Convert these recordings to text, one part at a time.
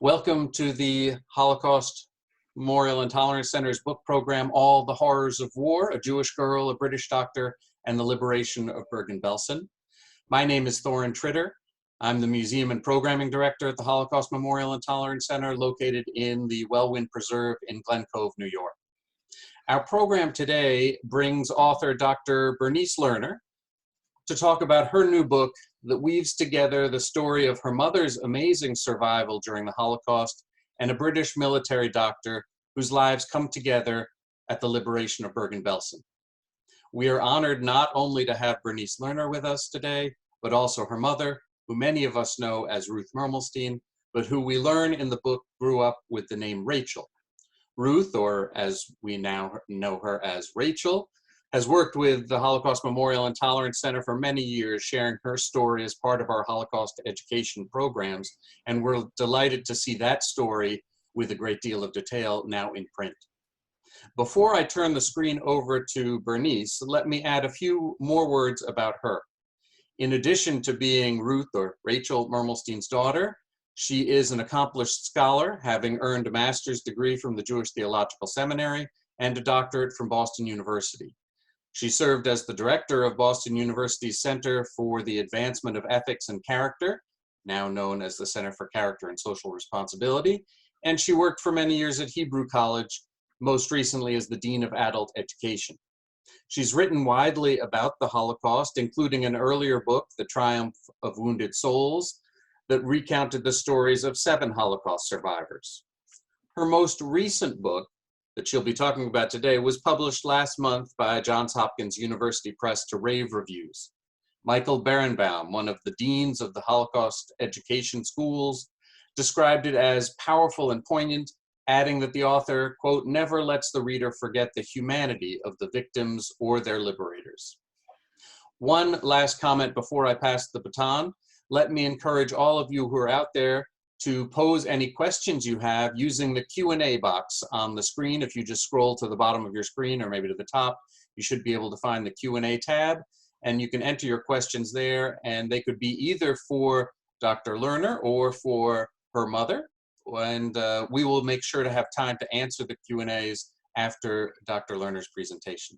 Welcome to the Holocaust Memorial and Tolerance Center's book program, All the Horrors of War, A Jewish Girl, a British Doctor, and the Liberation of Bergen-Belsen. My name is Thorin Tritter. I'm the Museum and Programming Director at the Holocaust Memorial and Tolerance Center, located in the Wellwind Preserve in Glen Cove, New York. Our program today brings author Dr. Bernice Lerner to talk about her new book that weaves together the story of her mother's amazing survival during the Holocaust and a British military doctor whose lives come together at the liberation of Bergen-Belsen. We are honored not only to have Bernice Lerner with us today, but also her mother, who many of us know as Ruth Mermelstein, but who we learn in the book grew up with the name Rachel. Ruth, or as we now know her as Rachel, has worked with the Holocaust Memorial and Tolerance Center for many years, sharing her story as part of our Holocaust education programs, and we're delighted to see that story with a great deal of detail now in print. Before I turn the screen over to Bernice, let me add a few more words about her. In addition to being Ruth, or Rachel Mermelstein's daughter, she is an accomplished scholar, having earned a master's degree from the Jewish Theological Seminary and a doctorate from Boston University. She served as the director of Boston University's Center for the Advancement of Ethics and Character, now known as the Center for Character and Social Responsibility, and she worked for many years at Hebrew College, most recently as the Dean of Adult Education. She's written widely about the Holocaust, including an earlier book, The Triumph of Wounded Souls, that recounted the stories of 7 Holocaust survivors. Her most recent book, that she'll be talking about today, was published last month by Johns Hopkins University Press to rave reviews. Michael Berenbaum, one of the deans of the Holocaust education schools, described it as powerful and poignant, adding that the author, quote, never lets the reader forget the humanity of the victims or their liberators. One last comment before I pass the baton. Let me encourage all of you who are out there to pose any questions you have using the Q&A box on the screen. If you just scroll to the bottom of your screen or maybe to the top, you should be able to find the Q&A tab, and you can enter your questions there, and they could be either for Dr. Lerner or for her mother, and we will make sure to have time to answer the Q&As after Dr. Lerner's presentation.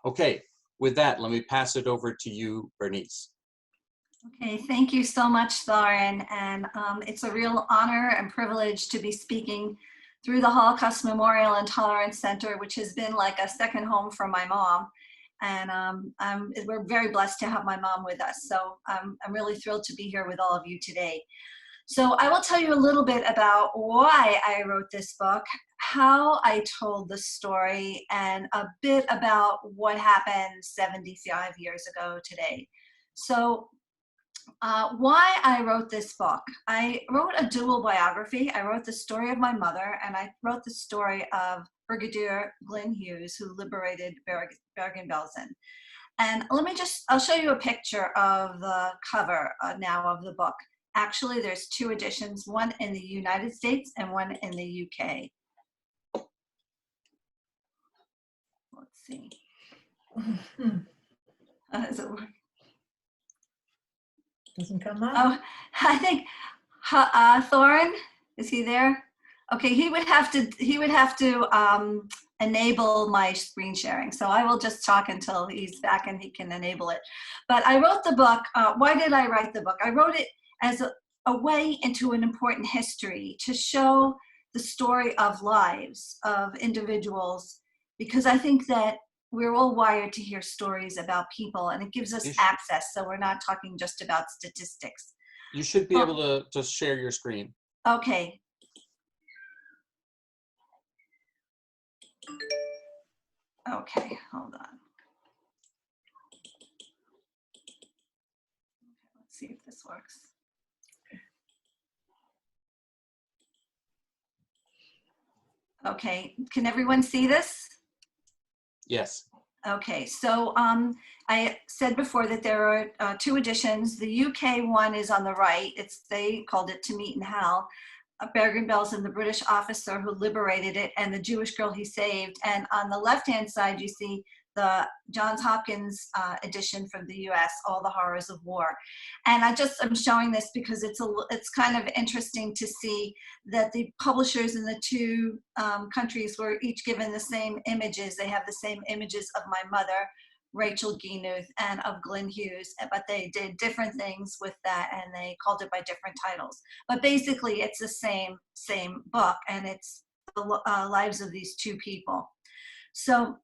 Okay, with that, let me pass it over to you, Bernice. Okay, thank you so much, Thorin, and it's a real honor and privilege to be speaking through the Holocaust Memorial and Tolerance Center, which has been like a second home for my mom, and we're very blessed to have my mom with us, so I'm really thrilled to be here with all of you today. So I will tell you a little bit about why I wrote this book, how I told the story, and a bit about what happened 75 years ago today. So why I wrote this book. I wrote a dual biography. I wrote the story of my mother, and I wrote the story of Brigadier Dr Hughes, who liberated Bergen-Belsen. And I'll show you a picture of the cover now of the book. Actually, there's 2 editions, one in the United States and one in the UK. Let's see. How does it work? Doesn't come up. Oh, I think Thorin, is he there? Okay, he would have to enable my screen sharing. So I will just talk until he's back and he can enable it. But I wrote the book. Why did I write the book? I wrote it as a way into an important history to show the story of lives of individuals, because I think that we're all wired to hear stories about people, and it gives us access, so we're not talking just about statistics. You should be able to share your screen. Okay. Okay, hold on. Let's see if this works. Okay, can everyone see this? Yes. Okay, so I said before that there are 2 editions. The UK one is on the right. They called it To Meet in Hell. Bergen-Belsen, the British officer who liberated it, and the Jewish girl he saved. And on the left-hand side, you see the Johns Hopkins edition from the US, All the Horrors of War. And I'm showing this because it's kind of interesting to see that the publishers in the two countries were each given the same images. They have the same images of my mother, Rachel Mermelstein, and of Glenn Hughes, but they did different things with that and they called it by different titles. But basically it's the same book, and it's the lives of these two people. So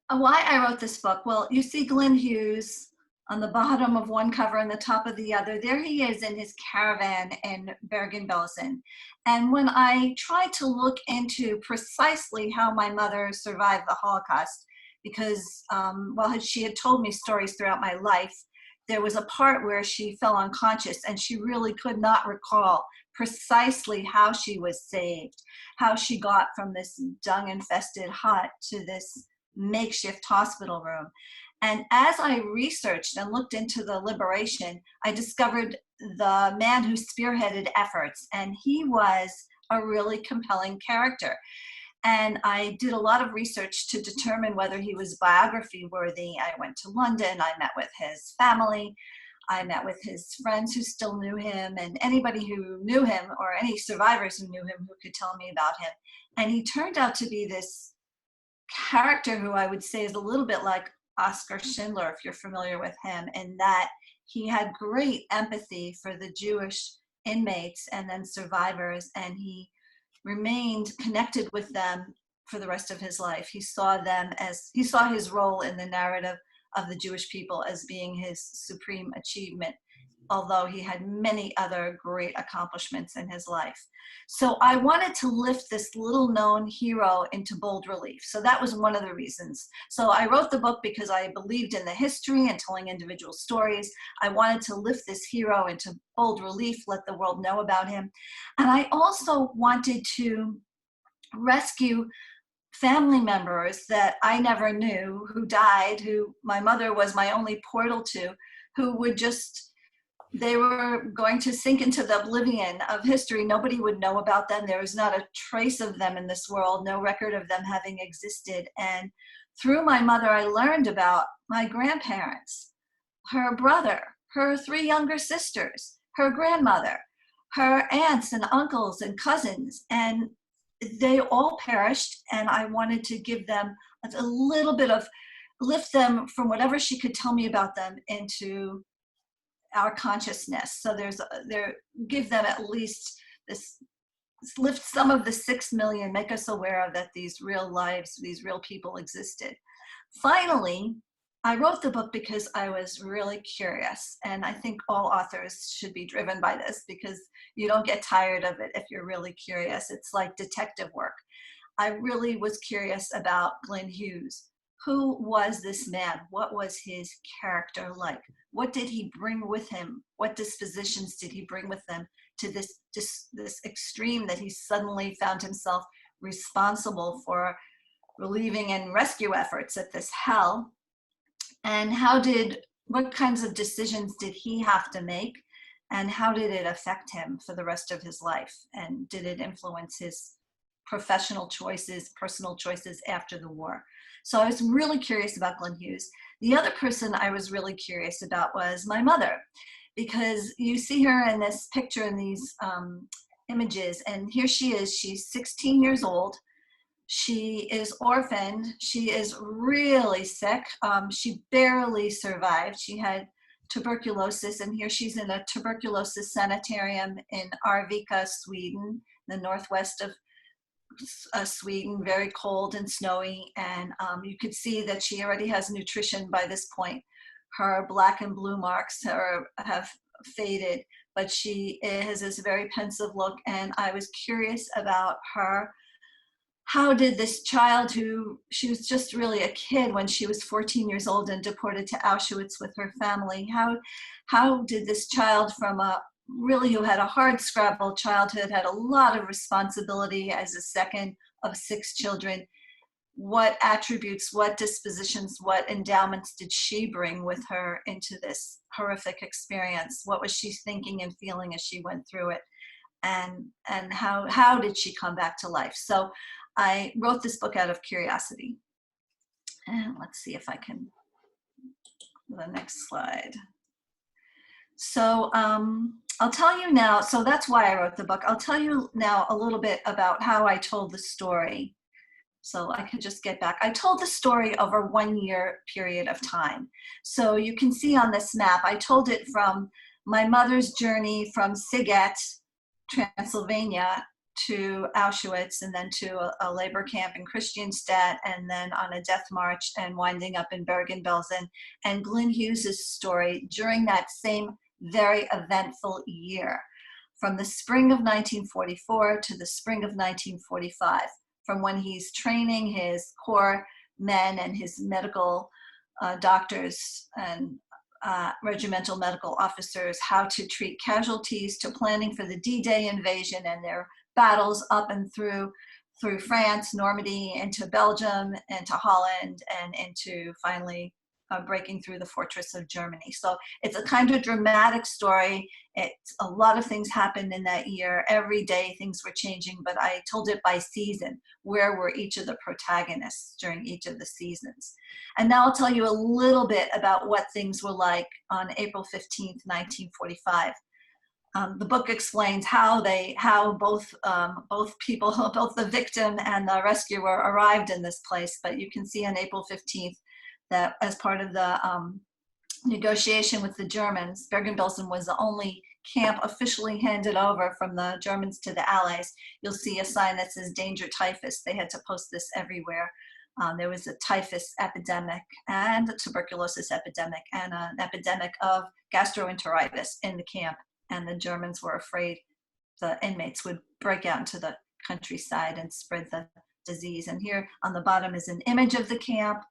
why I wrote this book? Well, you see Glenn Hughes on the bottom of one cover and the top of the other. There he is in his caravan in Bergen-Belsen. And when I tried to look into precisely how my mother survived the Holocaust, because while she had told me stories throughout my life, there was a part where she fell unconscious and she really could not recall precisely how she was saved, how she got from this dung-infested hut to this makeshift hospital room. And as I researched and looked into the liberation, I discovered the man who spearheaded efforts, and he was a really compelling character. And I did a lot of research to determine whether he was biography worthy. I went to London, I met with his family, I met with his friends who still knew him, and anybody who knew him, or any survivors who knew him who could tell me about him. And he turned out to be this character who I would say is a little bit like Oskar Schindler, if you're familiar with him, in that he had great empathy for the Jewish inmates and then survivors, and he remained connected with them for the rest of his life. He saw his role in the narrative of the Jewish people as being his supreme achievement, although he had many other great accomplishments in his life. So I wanted to lift this little known hero into bold relief. So that was one of the reasons. So I wrote the book because I believed in the history and telling individual stories. I wanted to lift this hero into bold relief, let the world know about him. And I also wanted to rescue family members that I never knew, who died, who my mother was my only portal to, who would they were going to sink into the oblivion of history. Nobody would know about them. There was not a trace of them in this world, no record of them having existed. And through my mother, I learned about my grandparents, her brother, her 3 younger sisters, her grandmother, her aunts and uncles and cousins, and they all perished. And I wanted to give them a little bit of, lift them from whatever she could tell me about them into our consciousness. So give them at least this, lift some of the 6 million, make us aware of that these real lives, these real people existed. Finally, I wrote the book because I was really curious, and I think all authors should be driven by this because you don't get tired of it if you're really curious. It's like detective work. I really was curious about Glenn Hughes. Who was this man? What was his character like? What did he bring with him? What dispositions did he bring with him to this extreme that he suddenly found himself responsible for relieving and rescue efforts at this hell? And what kinds of decisions did he have to make? And how did it affect him for the rest of his life? And did it influence his professional choices, personal choices after the war? So I was really curious about Glenn Hughes. The other person I was really curious about was my mother, because you see her in this picture in these images, and here she is. She's 16 years old. She is orphaned. She is really sick. She barely survived. She had tuberculosis, and here she's in a tuberculosis sanitarium in Arvika, Sweden, the northwest of Sweden, very cold and snowy, and you could see that she already has nutrition by this point. Her black and blue marks have faded, but she has this very pensive look, and I was curious about her. How did this child, she was just really a kid when she was 14 years old and deported to Auschwitz with her family, how did this child from who had a hard scrabble childhood, had a lot of responsibility as a second of 6 children, what attributes, what dispositions, what endowments did she bring with her into this horrific experience? What was she thinking and feeling as she went through it? And how did she come back to life? So I wrote this book out of curiosity. And let's see if I can, the next slide. So I'll tell you now, so that's why I wrote the book. I'll tell you now a little bit about how I told the story. So I could just get back. I told the story over a 1-year period of time. So you can see on this map, I told it from my mother's journey from Siget, Transylvania, to Auschwitz, and then to a labor camp in Christianstadt, and then on a death march and winding up in Bergen-Belsen, and Glenn Hughes's story during that same very eventful year, from the spring of 1944 to the spring of 1945, from when he's training his corps men and his medical doctors and regimental medical officers how to treat casualties, to planning for the D-Day invasion and their battles up and through France, Normandy, into Belgium, into Holland, and into finally breaking through the fortress of Germany. So it's a kind of dramatic story. It's a lot of things happened in that year. Every day things were changing, but I told it by season. Where were each of the protagonists during each of the seasons? And now I'll tell you a little bit about what things were like on April 15th, 1945. The book explains how both people, both the victim and the rescuer, arrived in this place. But you can see on April 15th that as part of the negotiation with the Germans, Bergen-Belsen was the only camp officially handed over from the Germans to the Allies. You'll see a sign that says "Danger Typhus." They had to post this everywhere. There was a typhus epidemic and a tuberculosis epidemic and an epidemic of gastroenteritis in the camp. And the Germans were afraid the inmates would break out into the countryside and spread the disease. And here on the bottom is an image of the camp.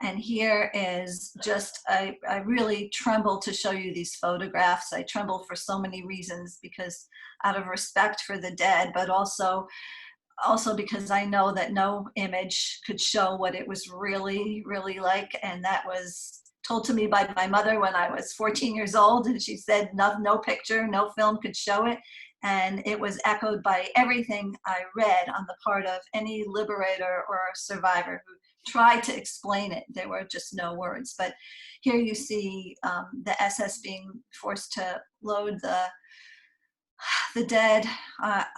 And here is just, I really tremble to show you these photographs. I tremble for so many reasons, because out of respect for the dead, but also because I know that no image could show what it was really, really like. And that was told to me by my mother when I was 14 years old. And she said no picture, no film could show it. And it was echoed by everything I read on the part of any liberator or survivor who tried to explain it. There were just no words. But here you see the SS being forced to load the dead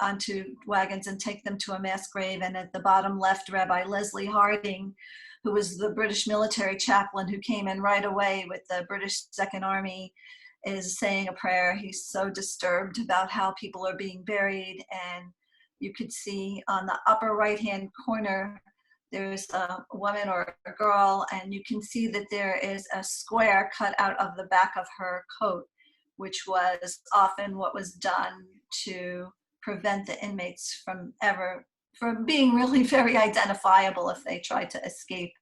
onto wagons and take them to a mass grave. And at the bottom left, Rabbi Leslie Harding, who was the British military chaplain who came in right away with the British Second Army, is saying a prayer. He's so disturbed about how people are being buried. And you could see on the upper right-hand corner, there's a woman or a girl, and you can see that there is a square cut out of the back of her coat, which was often what was done to prevent the inmates from being really very identifiable if they tried to escape.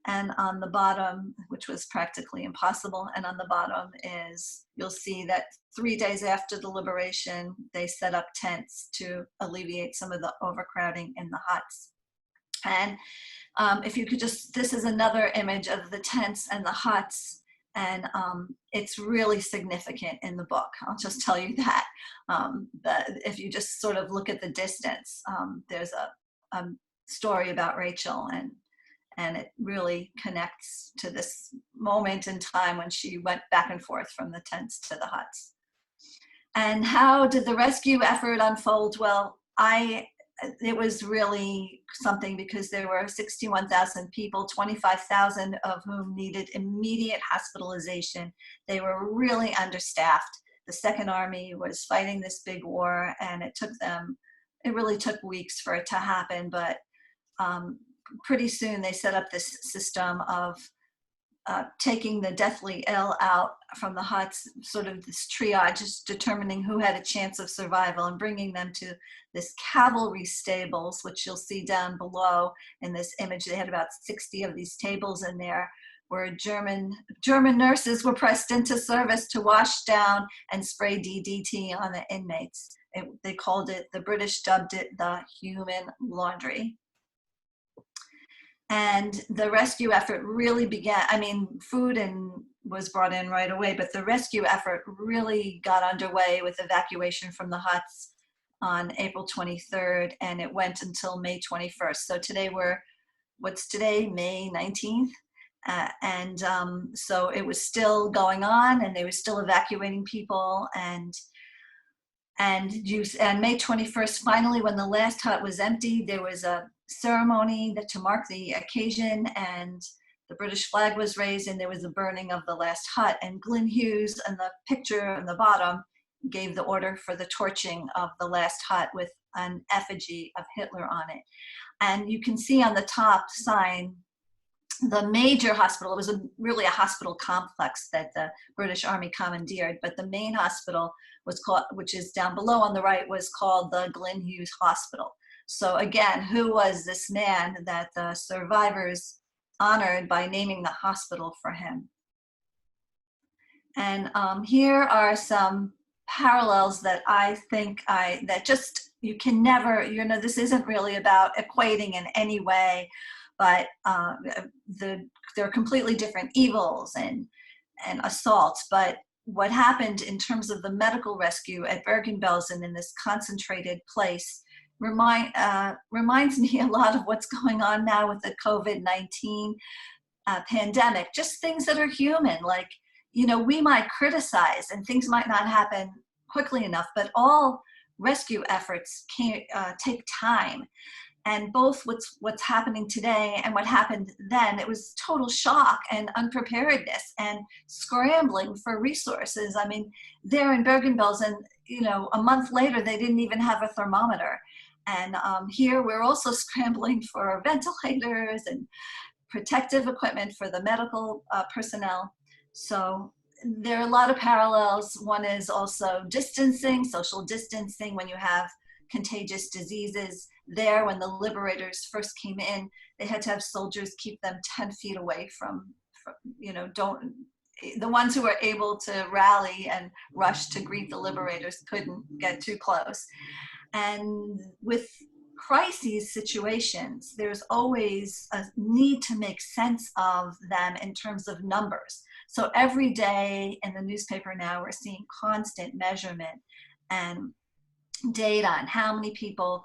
And on the bottom, which was practically impossible, and on the bottom is, you'll see that 3 days after the liberation, they set up tents to alleviate some of the overcrowding in the huts. And if you could just, this is another image of the tents and the huts, and it's really significant in the book. I'll just tell you that. If you just sort of look at the distance, there's a story about Rachel, and it really connects to this moment in time when she went back and forth from the tents to the huts. And how did the rescue effort unfold? Well, it was really something, because there were 61,000 people, 25,000 of whom needed immediate hospitalization. They were really understaffed. The Second Army was fighting this big war, and it really took weeks for it to happen, but pretty soon they set up this system of taking the deathly ill out from the huts, sort of this triage, just determining who had a chance of survival, and bringing them to this cavalry stables, which you'll see down below in this image. They had about 60 of these tables in there, where German nurses were pressed into service to wash down and spray DDT on the inmates. They called it, the British dubbed it, the human laundry. And the rescue effort really began. I mean, food was brought in right away, but the rescue effort really got underway with evacuation from the huts on April 23rd, and it went until May 21st. So today we're what's today, May 19th. So it was still going on, and they were still evacuating people. And May 21st, finally, when the last hut was empty, there was a ceremony to mark the occasion, and the British flag was raised, and there was a burning of the last hut. And Dr Hughes, in the picture on the bottom, gave the order for the torching of the last hut with an effigy of Hitler on it. And you can see on the top sign the major hospital. It was really a hospital complex that the British Army commandeered, but the main hospital was called, which is down below on the right, was called the Dr Hughes Hospital. So again, who was this man that the survivors honored by naming the hospital for him? And here are some parallels that I think you can never, this isn't really about equating in any way, but they're completely different evils and assaults. But what happened in terms of the medical rescue at Bergen-Belsen in this concentrated place reminds me a lot of what's going on now with the COVID-19 pandemic, just things that are human. Like, we might criticize and things might not happen quickly enough, but all rescue efforts take time. And both what's happening today and what happened then, it was total shock and unpreparedness and scrambling for resources. I mean, there in Bergen-Belsen, a month later, they didn't even have a thermometer. And here we're also scrambling for ventilators and protective equipment for the medical personnel. So there are a lot of parallels. One is also distancing, social distancing when you have contagious diseases. There, when the liberators first came in, they had to have soldiers keep them 10 feet away from the ones who were able to rally and rush to greet the liberators couldn't get too close. And with crises situations, there's always a need to make sense of them in terms of numbers. So every day in the newspaper now, we're seeing constant measurement and data on how many people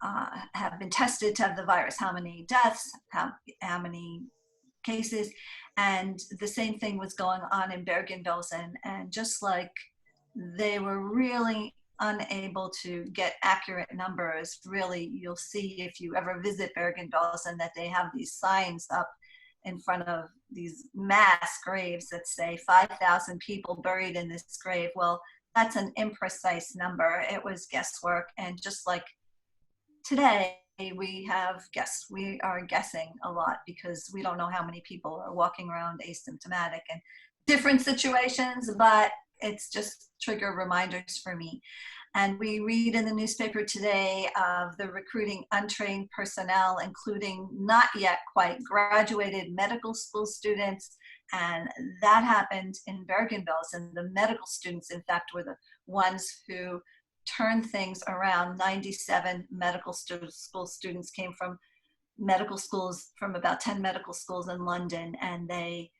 have been tested to have the virus, how many deaths, how many cases. And the same thing was going on in Bergen-Belsen. And just like they were really unable to get accurate numbers, really, you'll see if you ever visit Bergen-Belsen that they have these signs up in front of these mass graves that say 5,000 people buried in this grave. Well, that's an imprecise number. It was guesswork. And just like today, we are guessing a lot because we don't know how many people are walking around asymptomatic in different situations, but it's just trigger reminders for me. And we read in the newspaper today of the recruiting untrained personnel, including not yet quite graduated medical school students. And that happened in Bergen-Belsen. The medical students, in fact, were the ones who turned things around. 97 medical school students came from medical schools, from about 10 medical schools in London, and they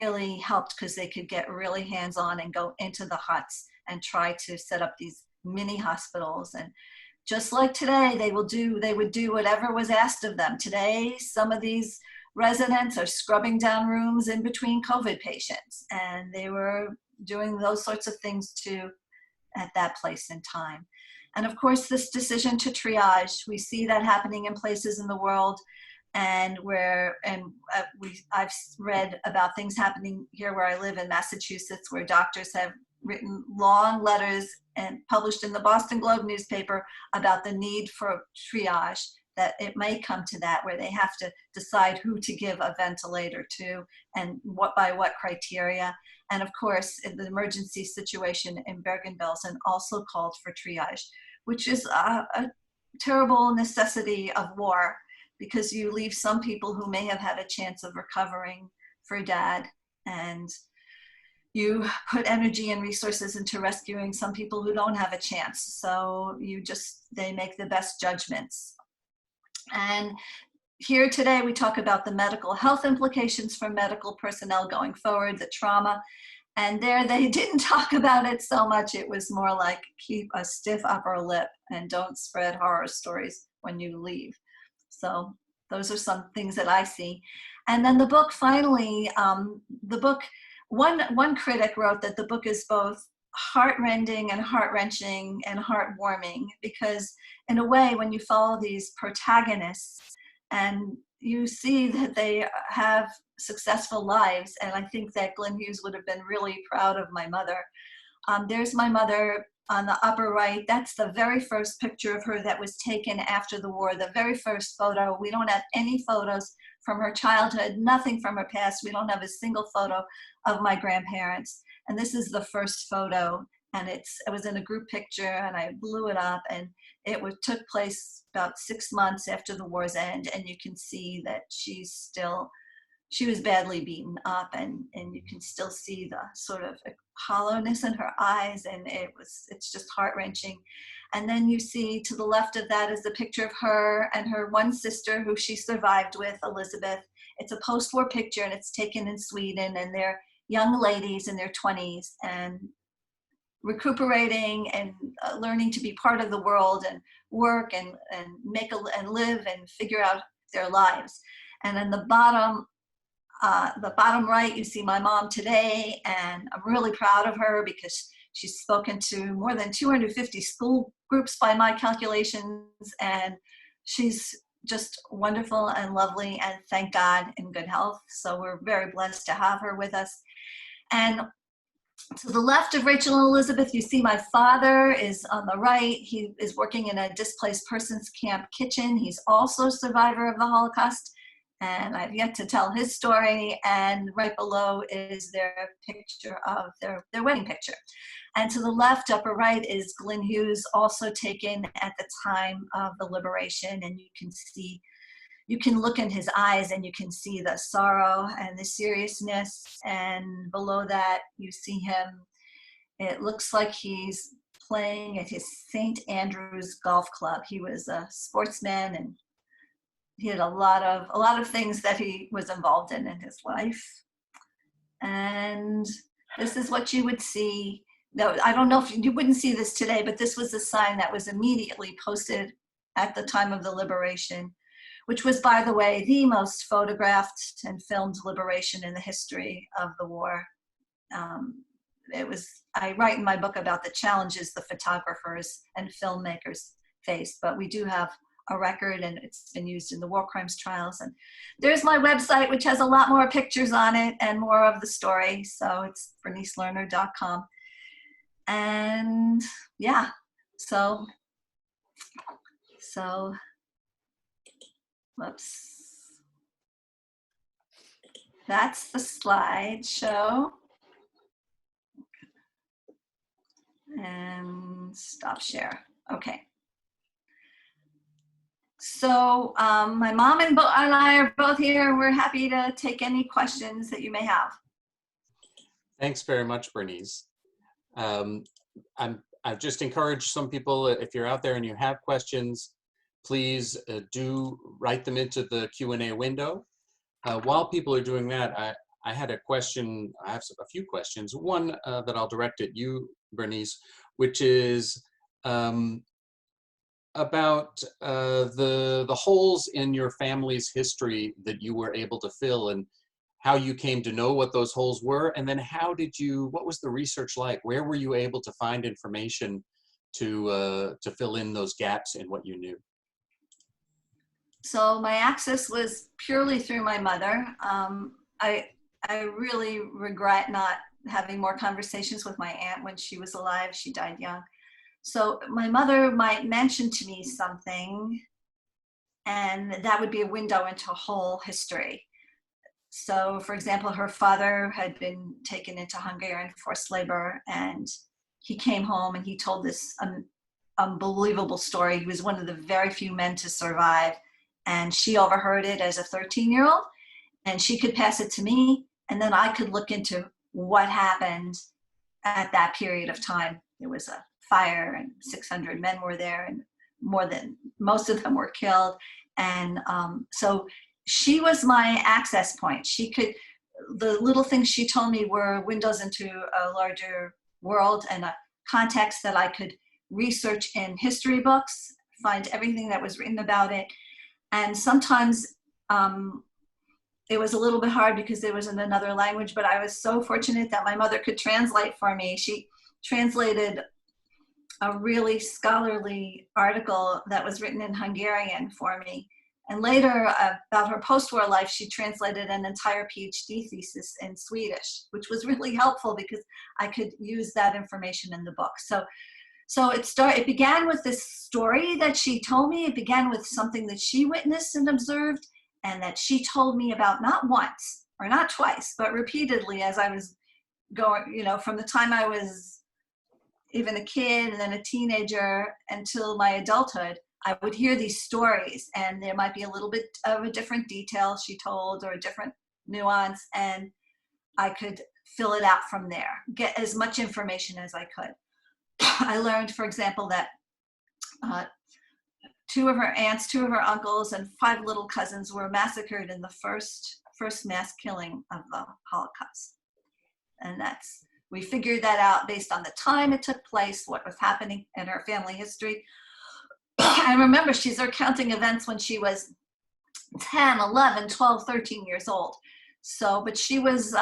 really helped because they could get really hands-on and go into the huts and try to set up these mini hospitals. And just like today, they would do whatever was asked of them. Today, some of these residents are scrubbing down rooms in between COVID patients, and they were doing those sorts of things too at that place in time. And of course, this decision to triage, we see that happening in places in the world, and I've read about things happening here where I live in Massachusetts, where doctors have written long letters and published in the Boston Globe newspaper about the need for triage, that it may come to that where they have to decide who to give a ventilator to and by what criteria. And of course, the emergency situation in Bergen-Belsen also called for triage, which is a terrible necessity of war, because you leave some people who may have had a chance of recovering for dead, and you put energy and resources into rescuing some people who don't have a chance. So they make the best judgments. And here today, we talk about the medical health implications for medical personnel going forward, the trauma. And there they didn't talk about it so much. It was more like, keep a stiff upper lip and don't spread horror stories when you leave. So those are some things that I see. And then the book finally, one critic wrote that the book is both heartrending and heart-wrenching and heartwarming, because in a way, when you follow these protagonists and you see that they have successful lives, and I think that Glenn Hughes would have been really proud of my mother. There's my mother on the upper right. That's the very first picture of her that was taken after the war, the very first photo. We don't have any photos from her childhood, nothing from her past. We don't have a single photo of my grandparents. And this is the first photo, and it was in a group picture, and I blew it up, and it took place about 6 months after the war's end, and you can see that she was badly beaten up, and you can still see the sort of hollowness in her eyes, and it's just heart-wrenching. And then you see to the left of that is a picture of her and her one sister who she survived with, Elizabeth. It's a post-war picture, and it's taken in Sweden, and they're young ladies in their 20s and recuperating and learning to be part of the world and work and live and figure out their lives. And in the bottom right, you see my mom today, and I'm really proud of her because she's spoken to more than 250 school groups by my calculations, and she's just wonderful and lovely, and thank God in good health. So we're very blessed to have her with us. And to the left of Rachel and Elizabeth, you see my father is on the right. He is working in a displaced persons camp kitchen. He's also a survivor of the Holocaust, and I've yet to tell his story. And right below is their picture of their wedding picture. And to the left, upper right, is Glenn Hughes, also taken at the time of the liberation. And you can look in his eyes and you can see the sorrow and the seriousness. And below that, you see him, it looks like he's playing at his St. Andrews Golf Club. He was a sportsman, and he had a lot of things that he was involved in his life. And this is what you would see. Now, I don't know if you wouldn't see this today, but this was a sign that was immediately posted at the time of the liberation, which was, by the way, the most photographed and filmed liberation in the history of the war. I write in my book about the challenges the photographers and filmmakers faced, but we do have a record, and it's been used in the war crimes trials. And there's my website, which has a lot more pictures on it and more of the story. So it's bernicelerner.com. And yeah, so whoops. That's the slideshow. And stop share. Okay. So my mom and I are both here. We're happy to take any questions that you may have. Thanks very much, Bernice. I've just encouraged some people, if you're out there and you have questions, please do write them into the Q&A window. While people are doing that, I had a question. I have a few questions. One that I'll direct at you, Bernice, which is about the holes in your family's history that you were able to fill, and how you came to know what those holes were, and then what was the research like? Where were you able to find information to fill in those gaps in what you knew? So my access was purely through my mother. I really regret not having more conversations with my aunt when she was alive. She died young. So my mother might mention to me something, and that would be a window into a whole history. So for example, her father had been taken into Hungarian forced labor, and he came home and he told this unbelievable story. He was one of the very few men to survive, and she overheard it as a 13-year-old, and she could pass it to me, and then I could look into what happened at that period of time. There was a fire, and 600 men were there, and most of them were killed. And so she was my access point. The little things she told me were windows into a larger world and a context that I could research in history books, find everything that was written about it. And sometimes it was a little bit hard because it was in another language, but I was so fortunate that my mother could translate for me. She translated a really scholarly article that was written in Hungarian for me. And later, about her post-war life, she translated an entire PhD thesis in Swedish, which was really helpful because I could use that information in the book. So it began with this story that she told me. It began with something that she witnessed and observed, and that she told me about not once or not twice, but repeatedly as I was going, you know, from the time I was even a kid and then a teenager until my adulthood. I would hear these stories, and there might be a little bit of a different detail she told or a different nuance, and I could fill it out from there, get as much information as I could. I learned, for example, that 2 of her aunts, 2 of her uncles, and 5 little cousins were massacred in the first mass killing of the Holocaust. And we figured that out based on the time it took place, what was happening in her family history. I remember she's recounting events when she was 10, 11, 12, 13 years old. So, but she was,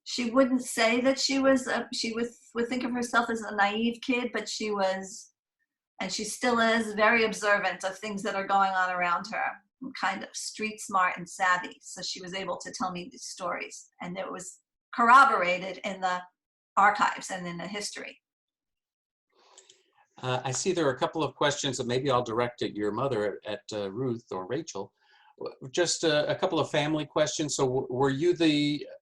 she wouldn't say that she would think of herself as a naive kid, but she was, and she still is, very observant of things that are going on around her, and kind of street smart and savvy. So she was able to tell me these stories, and it was corroborated in the archives and in the history. I see there are a couple of questions that maybe I'll direct at your mother, at Ruth or Rachel. Just a couple of family questions. So were you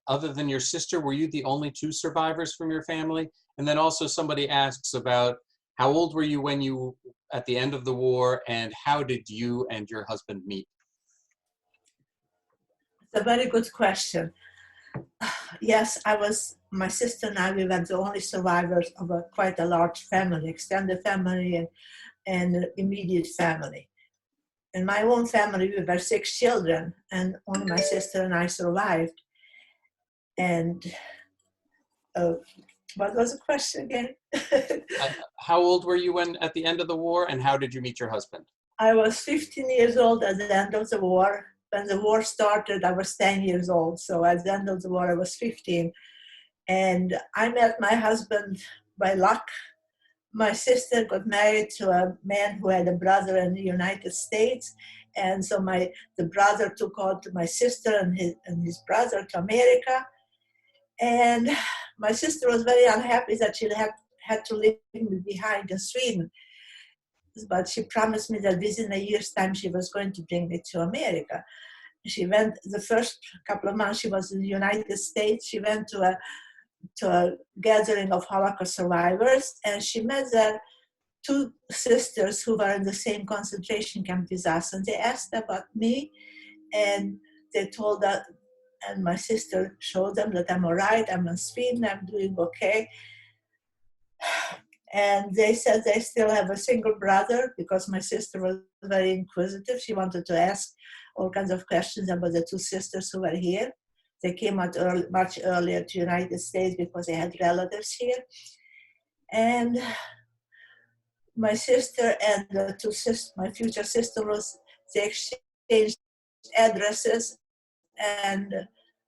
other than your sister, were you the only 2 survivors from your family? And then also somebody asks about how old were you at the end of the war, and how did you and your husband meet? It's a very good question. Yes, my sister and I, we were the only survivors of quite a large family, extended family and immediate family. In my own family, we were 6 children, and only my sister and I survived. And what was the question again? How old were you at the end of the war, and how did you meet your husband? I was 15 years old at the end of the war. When the war started, I was 10 years old. So at the end of the war, I was 15. And I met my husband by luck. My sister got married to a man who had a brother in the United States. And so the brother took out my sister and his brother to America. And my sister was very unhappy that she had to leave me behind in Sweden. But she promised me that within a year's time she was going to bring me to America. She went, the first couple of months she was in the United States, she went to a gathering of Holocaust survivors, and she met there 2 sisters who were in the same concentration camp with us, and they asked about me, and they told her, and my sister showed them that I'm all right, I'm in Sweden, I'm doing okay. And they said they still have a single brother, because my sister was very inquisitive. She wanted to ask all kinds of questions about the 2 sisters who were here. They came out much earlier to the United States because they had relatives here. And my sister and the 2 sisters, my future sister-in-laws, they exchanged addresses, and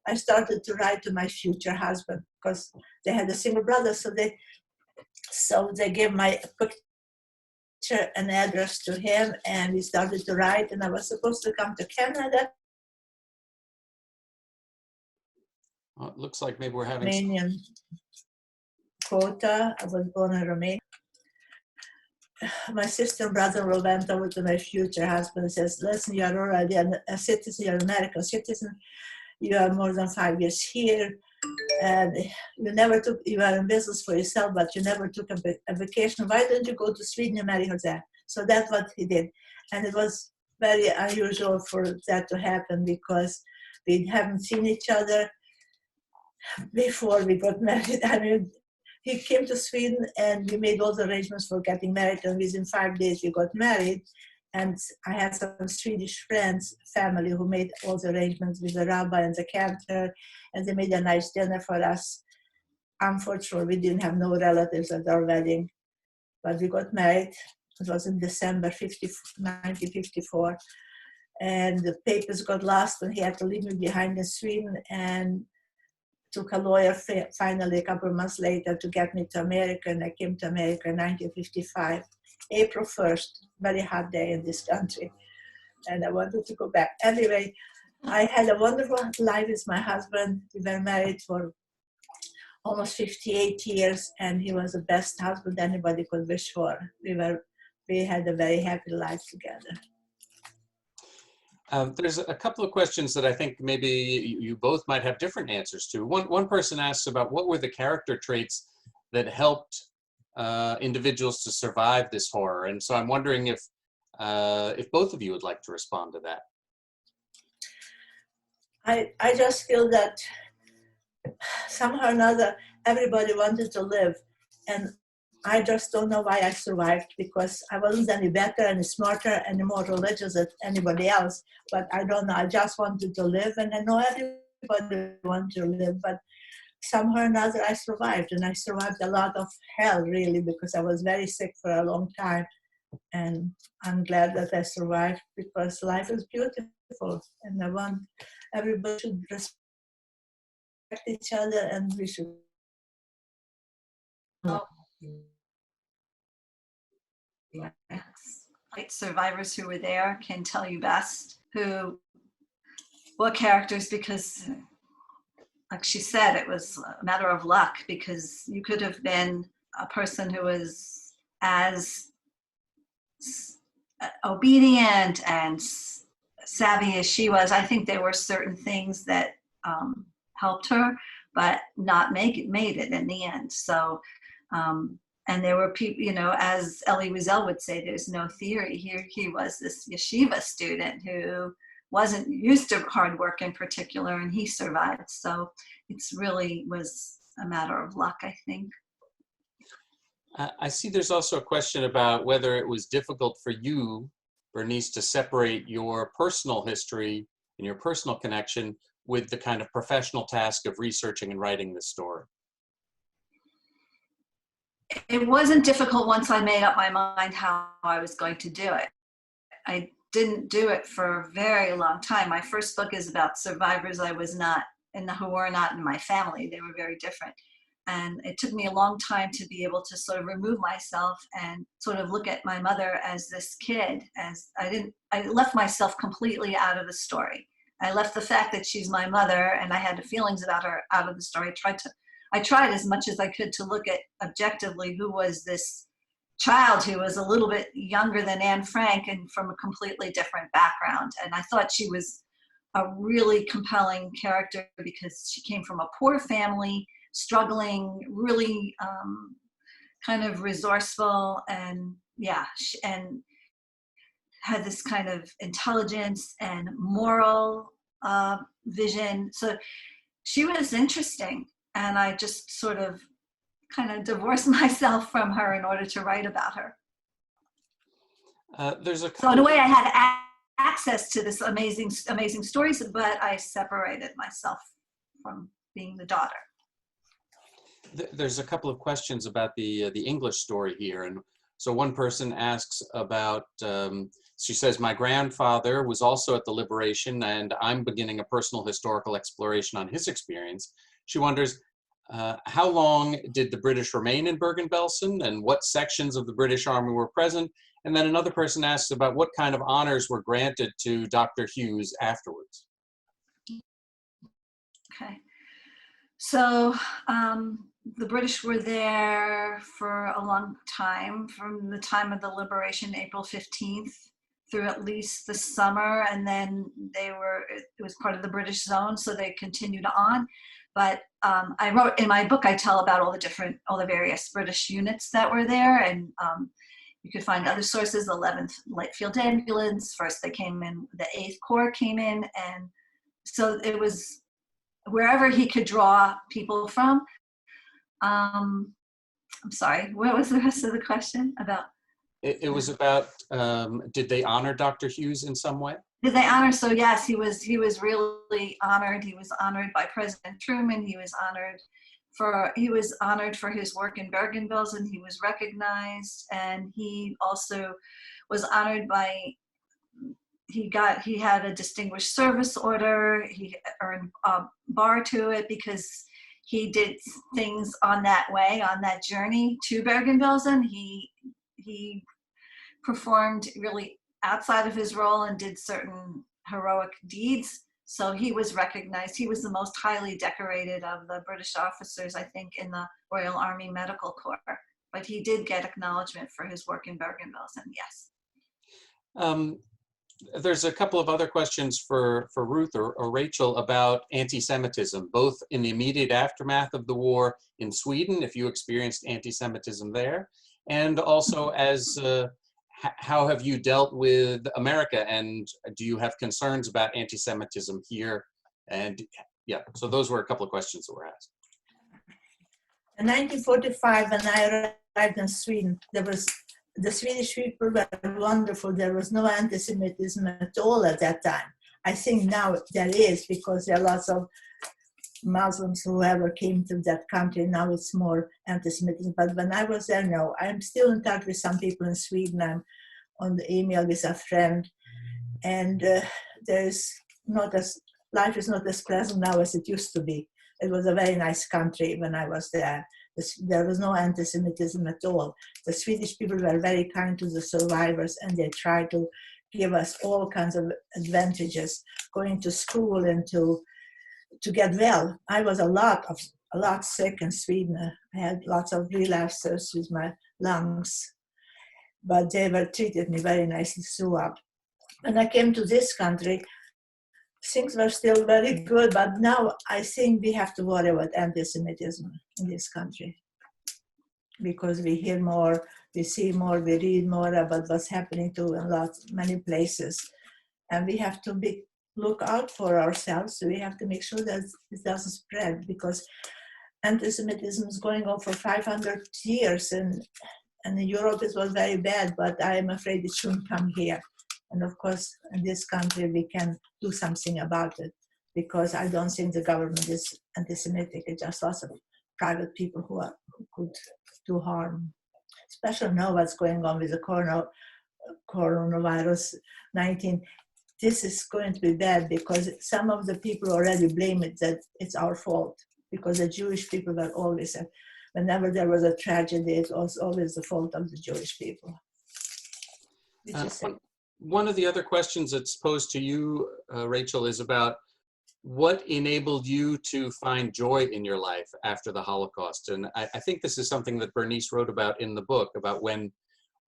I started to write to my future husband because they had a single brother, so they gave my picture and address to him, and we started to write, and I was supposed to come to Canada. Well, it looks like maybe we're having Romanian quota. I was born in Romania. My sister and brother-in-law went over to my future husband and says, listen, you are already a citizen, you're an American citizen, you are more than 5 years here, and you are in business for yourself, but you never took a vacation. Why don't you go to Sweden and marry her there? So that's what he did. And it was very unusual for that to happen because we haven't seen each other before we got married. I mean, he came to Sweden and we made all the arrangements for getting married, and within 5 days we got married. And I had some Swedish friends, family, who made all the arrangements with the rabbi and the cantor, and they made a nice dinner for us. Unfortunately, we didn't have no relatives at our wedding, but we got married. It was in December 1954. and the papers got lost, and he had to leave me behind in Sweden, and took a lawyer finally a couple of months later to get me to America, and I came to America in 1955, April 1st, very hot day in this country, and I wanted to go back. Anyway, I had a wonderful life with my husband. We were married for almost 58 years, and he was the best husband anybody could wish for. We had a very happy life together. There's a couple of questions that I think maybe you both might have different answers to. One person asks about what were the character traits that helped individuals to survive this horror, and so I'm wondering if both of you would like to respond to that. I just feel that somehow or another everybody wanted to live, and I just don't know why I survived, because I wasn't any better, any smarter, any more religious than anybody else. But I don't know, I just wanted to live, and I know everybody wanted to live, but somehow or another I survived, and I survived a lot of hell, really, because I was very sick for a long time. And I'm glad that I survived, because life is beautiful, and I want everybody to respect each other, and we should. Survivors who were there can tell you best what characters, because like she said, it was a matter of luck, because you could have been a person who was as obedient and savvy as she was. I think there were certain things that helped her, but not made it in the end. So and there were people, as Elie Wiesel would say, there's no theory. Here he was, this yeshiva student who wasn't used to hard work in particular, and he survived. So it's really was a matter of luck, I think. I see there's also a question about whether it was difficult for you, Bernice, to separate your personal history and your personal connection with the kind of professional task of researching and writing this story. It wasn't difficult once I made up my mind how I was going to do it. I didn't do it for a very long time. My first book is about survivors who were not in my family. They were very different. And it took me a long time to be able to sort of remove myself and sort of look at my mother as this kid. I left myself completely out of the story. I left the fact that she's my mother and I had feelings about her out of the story. I tried as much as I could to look at objectively who was this child who was a little bit younger than Anne Frank and from a completely different background. And I thought she was a really compelling character because she came from a poor family, struggling, really kind of resourceful, and and had this kind of intelligence and moral vision. So she was interesting, and I just sort of kind of divorced myself from her in order to write about her. So in a way I had access to this amazing stories, but I separated myself from being the daughter. There's a couple of questions about the English story here. And so one person asks about, she says, my grandfather was also at the liberation and I'm beginning a personal historical exploration on his experience. She wonders, how long did the British remain in Bergen-Belsen and what sections of the British Army were present? And then another person asks about what kind of honors were granted to Dr. Hughes afterwards. Okay. So the British were there for a long time, from the time of the liberation, April 15th, through at least the summer, and then it was part of the British zone, so they continued on. But I wrote in my book, I tell about all the various British units that were there, and you could find other sources. 11th Light Field Ambulance, first they came in, the 8th Corps came in, and so it was wherever he could draw people from. I'm sorry, what was the rest of the question about? It was about, did they honor Dr. Hughes in some way? Did they honor? So yes, he was really honored. He was honored by President Truman. He was honored for his work in Bergen-Belsen. He was recognized, and he also was honored by, he had a distinguished service order. He earned a bar to it because he did things on that way, on that journey to Bergen-Belsen. He performed really outside of his role and did certain heroic deeds. So he was recognized. He was the most highly decorated of the British officers, I think, in the Royal Army Medical Corps. But he did get acknowledgement for his work in Bergen-Belsen, yes. There's a couple of other questions for Ruth or Rachel about anti-Semitism, both in the immediate aftermath of the war in Sweden, if you experienced anti-Semitism there, and also as how have you dealt with America, and do you have concerns about anti-Semitism here? And yeah, so those were a couple of questions that were asked. In 1945, when I arrived in Sweden, the Swedish people were wonderful. There was no anti-Semitism at all at that time. I think now there is, because there are lots of Muslims whoever came to that country. Now it's more anti-Semitism. But when I was there, no. I'm still in touch with some people in Sweden. I'm on the email with a friend. And life is not as pleasant now as it used to be. It was a very nice country when I was there. There was no anti-Semitism at all. The Swedish people were very kind to the survivors, and they tried to give us all kinds of advantages, going to school and to get well. I was a lot sick in Sweden. I had lots of relapses with my lungs, but they were treated me very nicely throughout. When I came to this country, things were still very good, but now I think we have to worry about anti-Semitism in this country, because we hear more, we see more, we read more about what's happening in many places, and we have to look out for ourselves. So we have to make sure that it doesn't spread, because anti-Semitism is going on for 500 years, and in Europe it was very bad, but I am afraid it shouldn't come here. And of course, in this country, we can do something about it, because I don't think the government is anti-Semitic. It's just lots of private people who could do harm. Especially now what's going on with the coronavirus 19. This is going to be bad, because some of the people already blame it that it's our fault, because the Jewish people were always, whenever there was a tragedy, it was always the fault of the Jewish people. One of the other questions that's posed to you, Rachel, is about what enabled you to find joy in your life after the Holocaust. And I think this is something that Bernice wrote about in the book, about when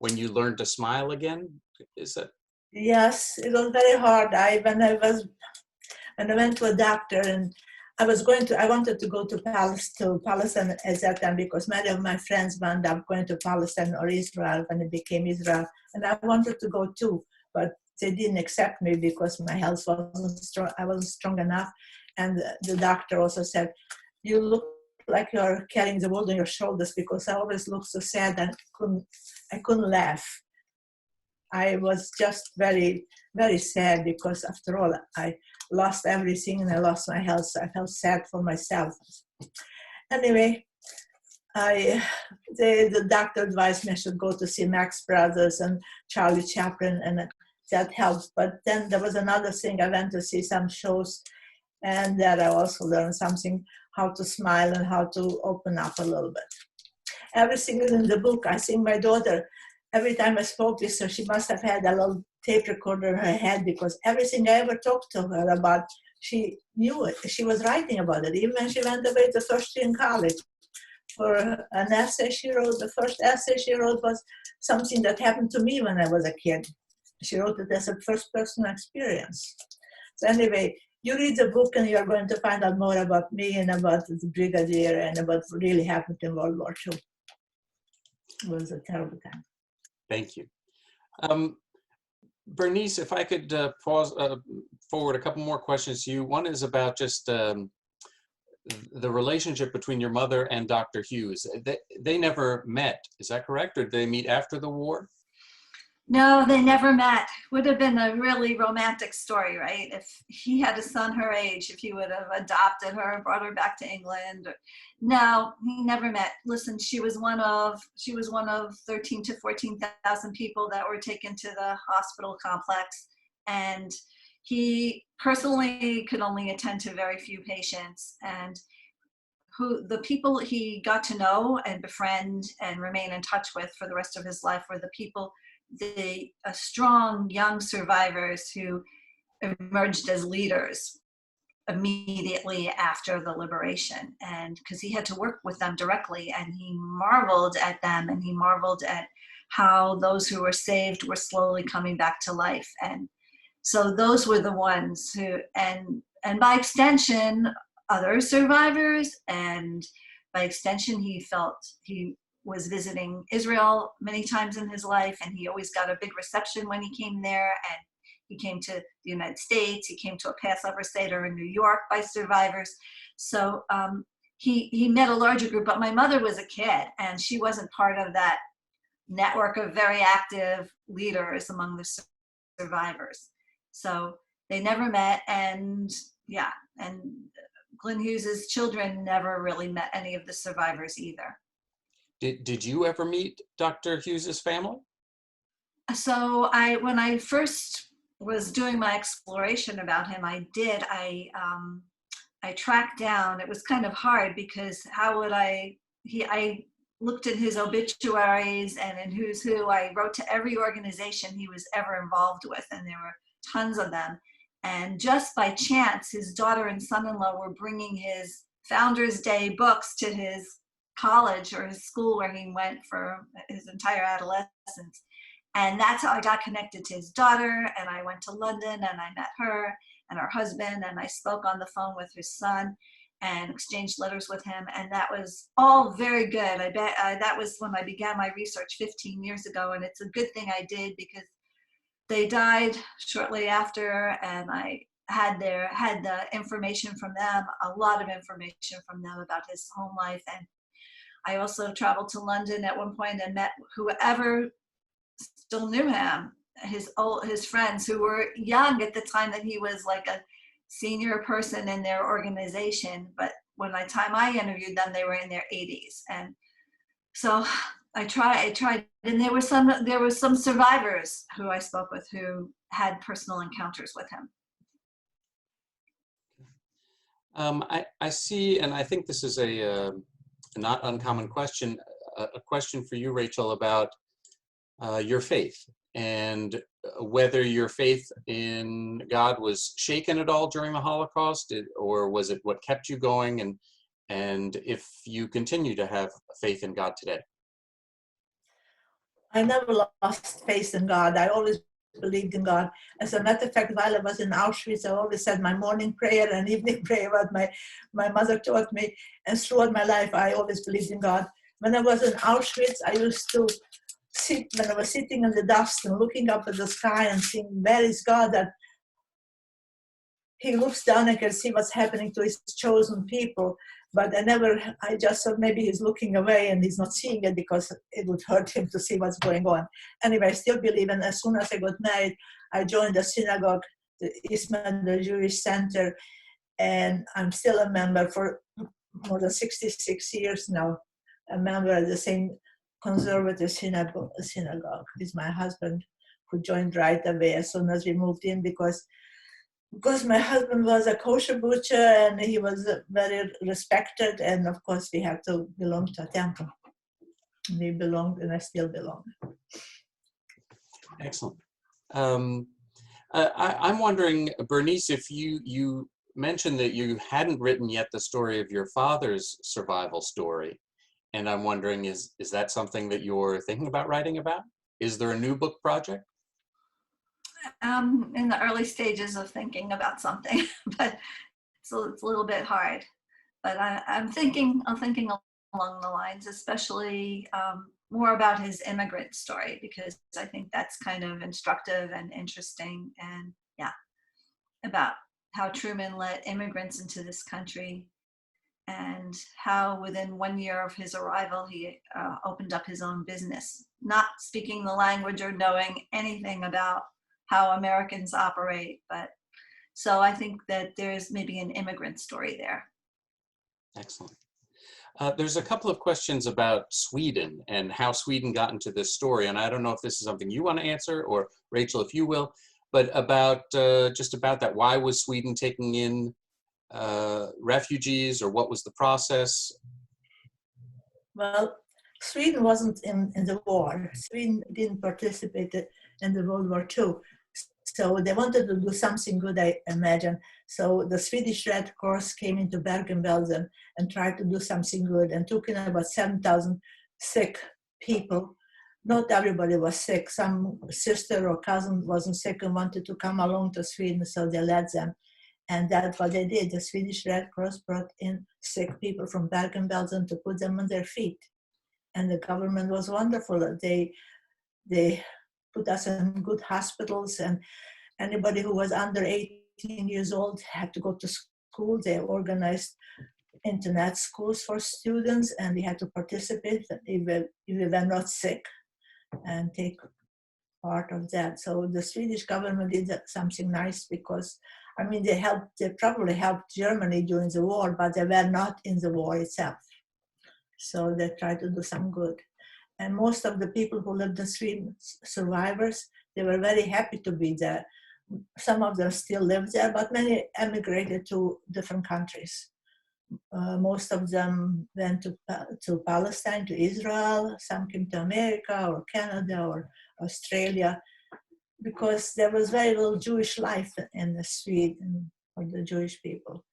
you learned to smile again. Is that? Yes, it was very hard. When I went to a doctor, and I wanted to go to Palestine at that time, because many of my friends wound up going to Palestine or Israel when it became Israel. And I wanted to go too, but they didn't accept me because my health wasn't strong. I wasn't strong enough. And the doctor also said, "You look like you're carrying the world on your shoulders," because I always looked so sad and I couldn't laugh. I was just very, very sad, because after all, I lost everything and I lost my health. So I felt sad for myself. Anyway, the doctor advised me I should go to see Max Brothers and Charlie Chaplin, and that helps. But then there was another thing. I went to see some shows, and that I also learned something, how to smile and how to open up a little bit. Everything is in the book. I think my daughter, every time I spoke with her, she must have had a little tape recorder in her head, because everything I ever talked to her about, she knew it. She was writing about it. Even when she went away the first year in college, for an essay she wrote, the first essay she wrote was something that happened to me when I was a kid. She wrote it as a first-person experience. So anyway, you read the book and you're going to find out more about me and about the brigadier and about what really happened in World War II. It was a terrible time. Thank you. Bernice, if I could forward a couple more questions to you. One is about just the relationship between your mother and Dr. Hughes. They never met, is that correct? Or did they meet after the war? No, they never met. Would have been a really romantic story, right? If he had a son her age, if he would have adopted her and brought her back to England. No, he never met. Listen, she was one of 13 to 14,000 people that were taken to the hospital complex. And he personally could only attend to very few patients, and the people he got to know and befriend and remain in touch with for the rest of his life were the strong young survivors who emerged as leaders immediately after the liberation. And because he had to work with them directly, and he marveled at them, and he marveled at how those who were saved were slowly coming back to life. And so those were the ones who, and by extension, other survivors, and by extension, he felt he was visiting Israel many times in his life, and he always got a big reception when he came there. And he came to the United States. He came to a Passover Seder in New York by survivors. So he met a larger group, but my mother was a kid, and she wasn't part of that network of very active leaders among the survivors. So they never met, and yeah, and Glenn Hughes's children never really met any of the survivors either. Did you ever meet Dr. Hughes's family? So when I first was doing my exploration about him, I tracked down, it was kind of hard because how would I looked at his obituaries and in Who's Who. I wrote to every organization he was ever involved with, and there were tons of them. And just by chance, his daughter and son-in-law were bringing his Founders Day books to his college or his school where he went for his entire adolescence. And that's how I got connected to his daughter. And I went to London and I met her and her husband, and I spoke on the phone with his son and exchanged letters with him. And that was all very good. I bet that was when I began my research 15 years ago. And it's a good thing I did, because they died shortly after, and I had the information from them, a lot of information from them about his home life. And I also traveled to London at one point and met whoever still knew him, his friends who were young at the time that he was like a senior person in their organization. But when I interviewed them, they were in their 80s. And so I tried, and there were some survivors who I spoke with who had personal encounters with him. I see, and I think this is a not uncommon question, a question for you, Rachel, about your faith, and whether your faith in God was shaken at all during the Holocaust, or was it what kept you going, and if you continue to have faith in God today. I never lost faith in God. I always believed in God. As a matter of fact, while I was in Auschwitz, I always said my morning prayer and evening prayer, what my mother taught me. And throughout my life, I always believed in God. When I was in Auschwitz, I used to sit, when I was sitting in the dust and looking up at the sky and seeing, where is God? That he looks down and can see what's happening to his chosen people. But I just thought maybe he's looking away and he's not seeing it because it would hurt him to see what's going on. Anyway, I still believe, and as soon as I got married, I joined the synagogue, the Eastman, the Jewish Center, and I'm still a member for more than 66 years now, a member of the same conservative synagogue with my husband, who joined right away as soon as we moved in, because my husband was a kosher butcher and he was very respected, and of course we have to belong to a temple. We belonged, and I still belong. Excellent. I'm wondering, Bernice, if you mentioned that you hadn't written yet the story of your father's survival story, and I'm wondering, is that something that you're thinking about writing about? Is there a new book project? In the early stages of thinking about something, but it's a little bit hard. But I'm thinking along the lines, especially more about his immigrant story, because I think that's kind of instructive and interesting, and yeah, about how Truman let immigrants into this country, and how within 1 year of his arrival, he opened up his own business, not speaking the language or knowing anything about how Americans operate. But so I think that there's maybe an immigrant story there. Excellent. There's a couple of questions about Sweden and how Sweden got into this story. And I don't know if this is something you want to answer, or Rachel, if you will, but about just about that. Why was Sweden taking in refugees, or what was the process? Well, Sweden wasn't in the war. Sweden didn't participate in the World War II. So they wanted to do something good, I imagine. So the Swedish Red Cross came into Bergen-Belsen and tried to do something good and took in about 7,000 sick people. Not everybody was sick. Some sister or cousin wasn't sick and wanted to come along to Sweden, so they let them. And that's what they did. The Swedish Red Cross brought in sick people from Bergen-Belsen to put them on their feet. And the government was wonderful. They put us in good hospitals, and anybody who was under 18 years old had to go to school. They organized internet schools for students, and they had to participate if they were not sick and take part of that. So the Swedish government did something nice because, I mean, they probably helped Germany during the war, but they were not in the war itself. So they tried to do some good. And most of the people who lived in Sweden, survivors, they were very happy to be there. Some of them still live there, but many emigrated to different countries. Most of them went to Palestine, to Israel. Some came to America or Canada or Australia, because there was very little Jewish life in Sweden for the Jewish people.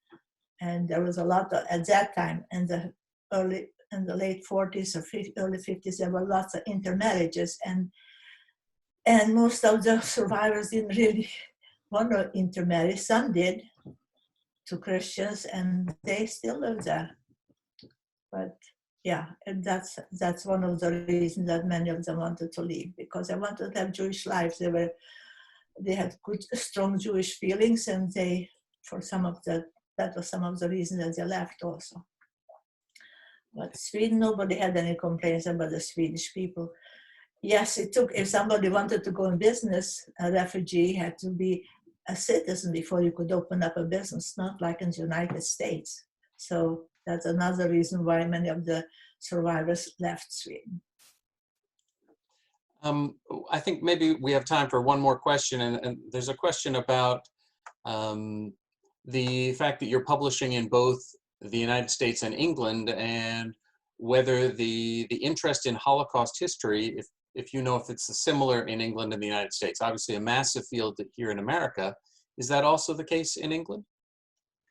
And there was a lot at that time, in the late 40s or early 50s, there were lots of intermarriages, and most of the survivors didn't really want to intermarry. Some did, to Christians, and they still live there. But yeah, and that's one of the reasons that many of them wanted to leave, because they wanted to have Jewish lives. They had good, strong Jewish feelings, and that was some of the reasons that they left also. But Sweden, nobody had any complaints about the Swedish people. Yes, if somebody wanted to go in business, a refugee had to be a citizen before you could open up a business, not like in the United States. So that's another reason why many of the survivors left Sweden. I think maybe we have time for one more question, and there's a question about the fact that you're publishing in both the United States and England, and whether the interest in Holocaust history, if you know if it's similar in England and the United States. Obviously a massive field here in America. Is that also the case in England?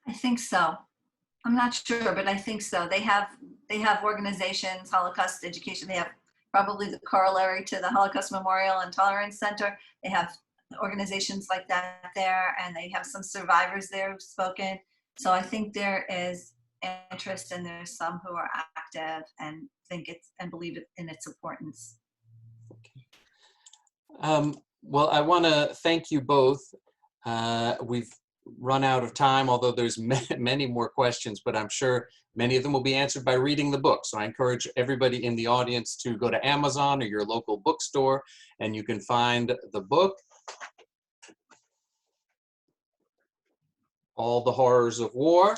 I think so. I'm not sure, but I think so. They have organizations, Holocaust education. They have probably the corollary to the Holocaust Memorial and Tolerance Center. They have organizations like that there, and they have some survivors there who've spoken. So I think there is interest, and there's some who are active and think and believe in its importance. Well, I want to thank you both. We've run out of time, although there's many more questions, but I'm sure many of them will be answered by reading the book. So I encourage everybody in the audience to go to Amazon or your local bookstore, and you can find the book, All the Horrors of War,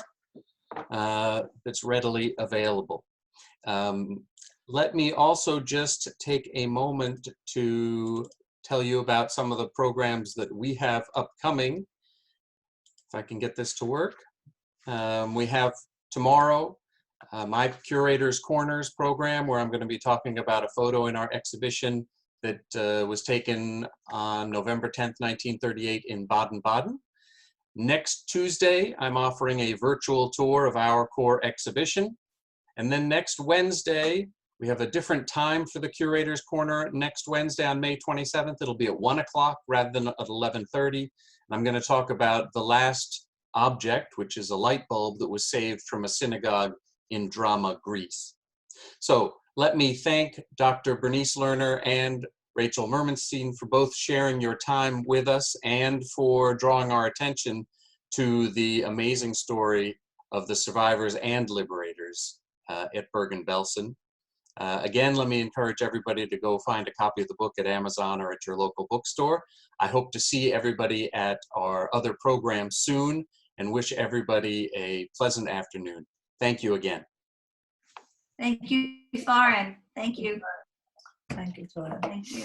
that's readily available. Let me also just take a moment to tell you about some of the programs that we have upcoming. If I can get this to work. We have tomorrow my Curator's Corners program, where I'm going to be talking about a photo in our exhibition that was taken on November 10th, 1938 in Baden-Baden. Next Tuesday, I'm offering a virtual tour of our core exhibition. And then next Wednesday, we have a different time for the Curator's Corner. Next Wednesday on May 27th, it'll be at 1 o'clock rather than at 11:30. And I'm going to talk about the last object, which is a light bulb that was saved from a synagogue in Drama, Greece. So let me thank Dr. Bernice Lerner and Rachel Mermelstein for both sharing your time with us and for drawing our attention to the amazing story of the survivors and liberators at Bergen-Belsen. Again, let me encourage everybody to go find a copy of the book at Amazon or at your local bookstore. I hope to see everybody at our other programs soon, and wish everybody a pleasant afternoon. Thank you again. Thank you, Thorin. Thank you. Thank you, Thorin. Thank you.